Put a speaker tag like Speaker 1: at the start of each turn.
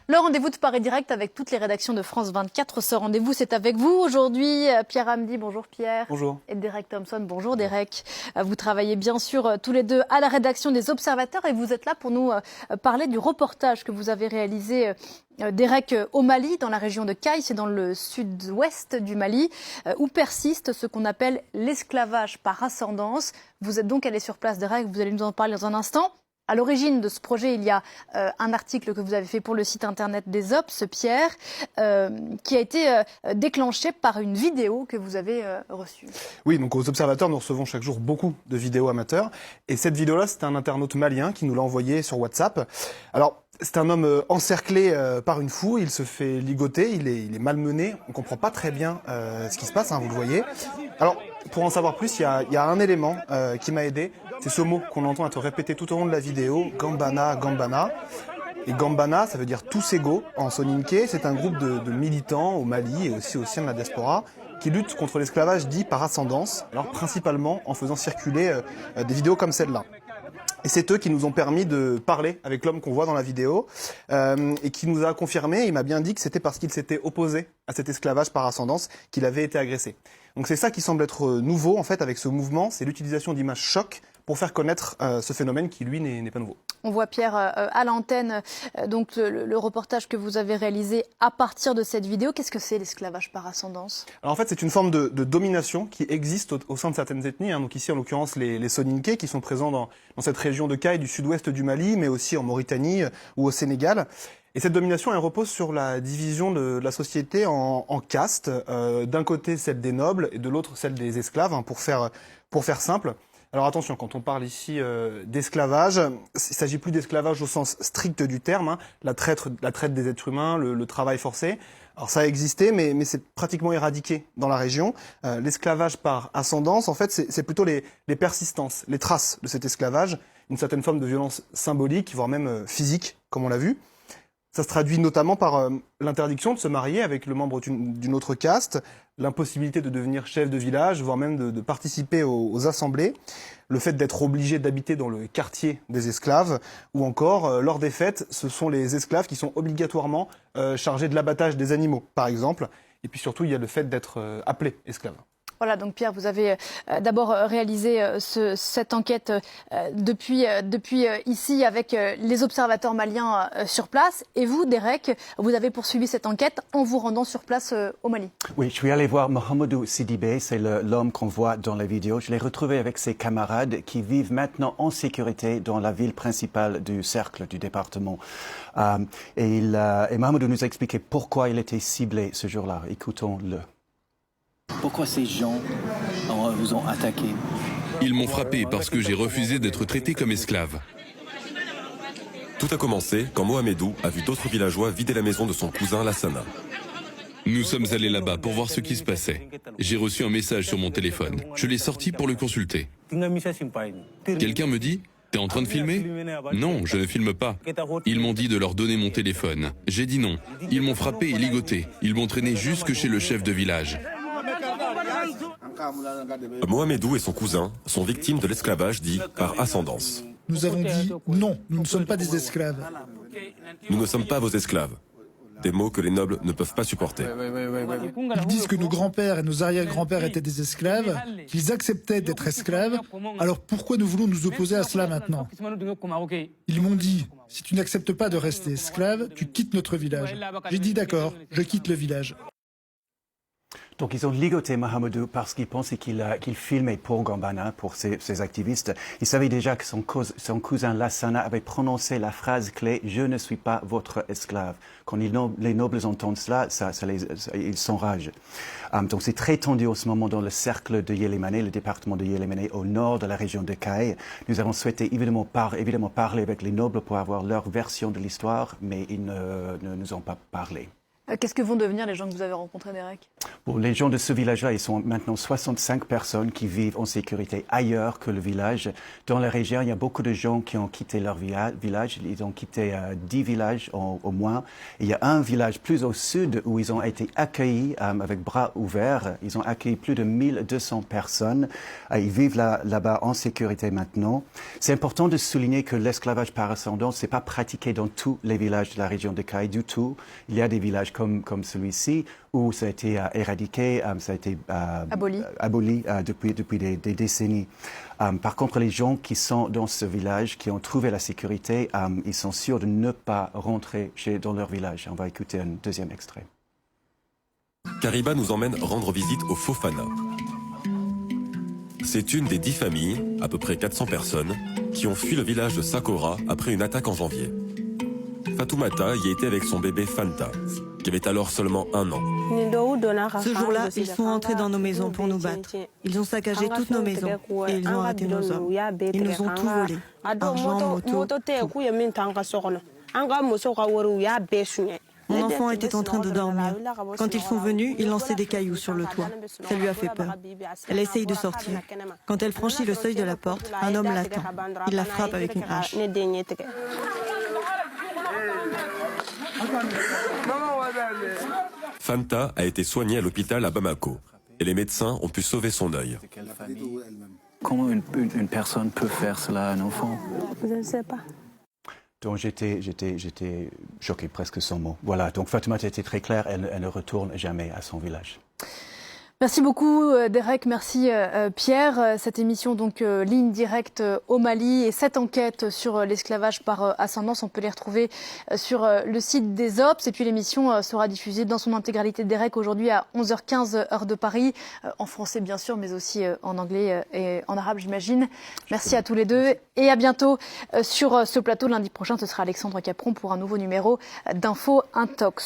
Speaker 1: Le rendez-vous de Paris Direct avec toutes les rédactions de France 24. Ce rendez-vous, c'est avec vous aujourd'hui. Pierre Hamdi, bonjour Pierre.
Speaker 2: Bonjour.
Speaker 1: Et Derek Thompson, bonjour Derek. Vous travaillez bien sûr tous les deux à la rédaction des Observateurs et vous êtes là pour nous parler du reportage que vous avez réalisé, Derek, au Mali, dans la région de Kayes, c'est dans le sud-ouest du Mali, où persiste ce qu'on appelle l'esclavage par ascendance. Vous êtes donc allé sur place, Derek, vous allez nous en parler dans un instant. À l'origine de ce projet, il y a un article que vous avez fait pour le site internet des Obs, Pierre, qui a été déclenché par une vidéo que vous avez reçue.
Speaker 2: Oui, donc aux Observateurs, nous recevons chaque jour beaucoup de vidéos amateurs. Et cette vidéo-là, c'est un internaute malien qui nous l'a envoyée sur WhatsApp. Alors, c'est un homme encerclé par une foule, il se fait ligoter, il est malmené, on ne comprend pas très bien ce qui se passe, hein, vous le voyez. Alors, pour en savoir plus, il y a un élément qui m'a aidé, c'est ce mot qu'on entend être répété tout au long de la vidéo, Gambana, Gambana. Et Gambana, ça veut dire tous égaux en soninké, c'est un groupe de militants au Mali et aussi au sein de la diaspora qui luttent contre l'esclavage dit par ascendance, alors principalement en faisant circuler des vidéos comme celle-là. Et c'est eux qui nous ont permis de parler avec l'homme qu'on voit dans la vidéo et qui nous a confirmé, il m'a bien dit que c'était parce qu'il s'était opposé à cet esclavage par ascendance qu'il avait été agressé. Donc c'est ça qui semble être nouveau en fait avec ce mouvement, c'est l'utilisation d'images chocs pour faire connaître ce phénomène qui lui n'est pas nouveau.
Speaker 1: On voit Pierre à l'antenne donc le reportage que vous avez réalisé à partir de cette vidéo. Qu'est-ce que c'est l'esclavage par ascendance?
Speaker 2: Alors en fait c'est une forme de domination qui existe au sein de certaines ethnies, hein. Donc ici en l'occurrence les Soninké qui sont présents dans cette région de Kayes du sud-ouest du Mali, mais aussi en Mauritanie ou au Sénégal. Et cette domination, elle repose sur la division de la société en castes. D'un côté, celle des nobles et de l'autre, celle des esclaves, hein, pour faire simple. Alors attention, quand on parle ici d'esclavage, il ne s'agit plus d'esclavage au sens strict du terme, hein, la traite des êtres humains, le travail forcé. Alors ça a existé, mais c'est pratiquement éradiqué dans la région. L'esclavage par ascendance, en fait, c'est plutôt les persistances, les traces de cet esclavage, une certaine forme de violence symbolique, voire même physique, comme on l'a vu. Ça se traduit notamment par l'interdiction de se marier avec le membre d'une autre caste, l'impossibilité de devenir chef de village, voire même de participer aux assemblées, le fait d'être obligé d'habiter dans le quartier des esclaves, ou encore, lors des fêtes, ce sont les esclaves qui sont obligatoirement chargés de l'abattage des animaux, par exemple. Et puis surtout, il y a le fait d'être appelé esclave.
Speaker 1: Voilà, donc Pierre, vous avez d'abord réalisé cette enquête depuis ici avec les observateurs maliens sur place. Et vous, Derek, vous avez poursuivi cette enquête en vous rendant sur place au Mali.
Speaker 3: Oui, je suis allé voir Mohamedou Sidibé, c'est l'homme qu'on voit dans la vidéo. Je l'ai retrouvé avec ses camarades qui vivent maintenant en sécurité dans la ville principale du cercle du département. Et Mohamedou nous a expliqué pourquoi il était ciblé ce jour-là. Écoutons-le.
Speaker 4: Pourquoi ces gens vous ont attaqué?
Speaker 5: Ils m'ont frappé parce que j'ai refusé d'être traité comme esclave.
Speaker 6: Tout a commencé quand Mohamedou a vu d'autres villageois vider la maison de son cousin Lassana.
Speaker 5: Nous sommes allés là-bas pour voir ce qui se passait. J'ai reçu un message sur mon téléphone. Je l'ai sorti pour le consulter. Quelqu'un me dit « T'es en train de filmer ?» Non, je ne filme pas. Ils m'ont dit de leur donner mon téléphone. J'ai dit non. Ils m'ont frappé et ligoté. Ils m'ont traîné jusque chez le chef de village.
Speaker 6: Mohamedou et son cousin sont victimes de l'esclavage dit par ascendance.
Speaker 7: Nous avons dit non, nous ne sommes pas des esclaves.
Speaker 6: Nous ne sommes pas vos esclaves. Des mots que les nobles ne peuvent pas supporter.
Speaker 7: Ils disent que nos grands-pères et nos arrière-grands-pères étaient des esclaves, qu'ils acceptaient d'être esclaves. Alors pourquoi nous voulons nous opposer à cela maintenant? Ils m'ont dit, si tu n'acceptes pas de rester esclave, tu quittes notre village. J'ai dit d'accord, je quitte le village.
Speaker 3: Donc ils ont ligoté Mohamedou parce qu'ils pensaient qu'il filmait pour Gambana, pour ces activistes. Ils savaient déjà que son cousin Lassana avait prononcé la phrase clé « Je ne suis pas votre esclave ». Quand les nobles entendent cela, ils s'enragent. Donc c'est très tendu en ce moment dans le cercle de Yélémané, le département de Yélémané, au nord de la région de Kayes. Nous avons souhaité évidemment parler avec les nobles pour avoir leur version de l'histoire, mais ils ne nous ont pas parlé.
Speaker 1: Qu'est-ce que vont devenir les gens que vous avez rencontrés, Derek?
Speaker 3: Bon, les gens de ce village-là, ils sont maintenant 65 personnes qui vivent en sécurité ailleurs que le village. Dans la région, il y a beaucoup de gens qui ont quitté leur village. Ils ont quitté 10 villages au moins. Il y a un village plus au sud où ils ont été accueillis avec bras ouverts. Ils ont accueilli plus de 1200 personnes. Ils vivent là-bas en sécurité maintenant. C'est important de souligner que l'esclavage par ascendance, c'est pas pratiqué dans tous les villages de la région de Caille du tout. Il y a des villages comme celui-ci, où ça a été éradiqué, ça a été aboli depuis des décennies. Par contre, les gens qui sont dans ce village, qui ont trouvé la sécurité, ils sont sûrs de ne pas rentrer dans leur village. On va écouter un deuxième extrait.
Speaker 6: Kariba nous emmène rendre visite au Fofana. C'est une des 10 familles, à peu près 400 personnes, qui ont fui le village de Sakora après une attaque en janvier. Fatoumata y était avec son bébé Fanta, qui avait alors seulement 1 an.
Speaker 8: Ce jour-là, ils sont entrés dans nos maisons pour nous battre. Ils ont saccagé toutes nos maisons et ils ont arrêté nos hommes. Ils nous ont tout volé. Argent, moto, tout. Mon enfant était en train de dormir. Quand ils sont venus, ils lançaient des cailloux sur le toit. Ça lui a fait peur. Elle essaye de sortir. Quand elle franchit le seuil de la porte, un homme l'attend. Il la frappe avec une hache.
Speaker 6: Fanta a été soignée à l'hôpital à Bamako et les médecins ont pu sauver son œil.
Speaker 4: Comment une personne peut faire cela à un enfant?
Speaker 8: Je ne sais pas.
Speaker 3: Donc j'étais choqué, presque sans mots. Voilà, donc Fatoumata était très claire, elle ne retourne jamais à son village.
Speaker 1: Merci beaucoup Derek, merci Pierre. Cette émission donc ligne directe au Mali et cette enquête sur l'esclavage par ascendance, on peut les retrouver sur le site des Obs. Et puis l'émission sera diffusée dans son intégralité, Derek, aujourd'hui à 11h15 heure de Paris, en français bien sûr, mais aussi en anglais et en arabe j'imagine. Merci à tous les deux et à bientôt sur ce plateau. Lundi prochain, ce sera Alexandre Capron pour un nouveau numéro d'Info Intox.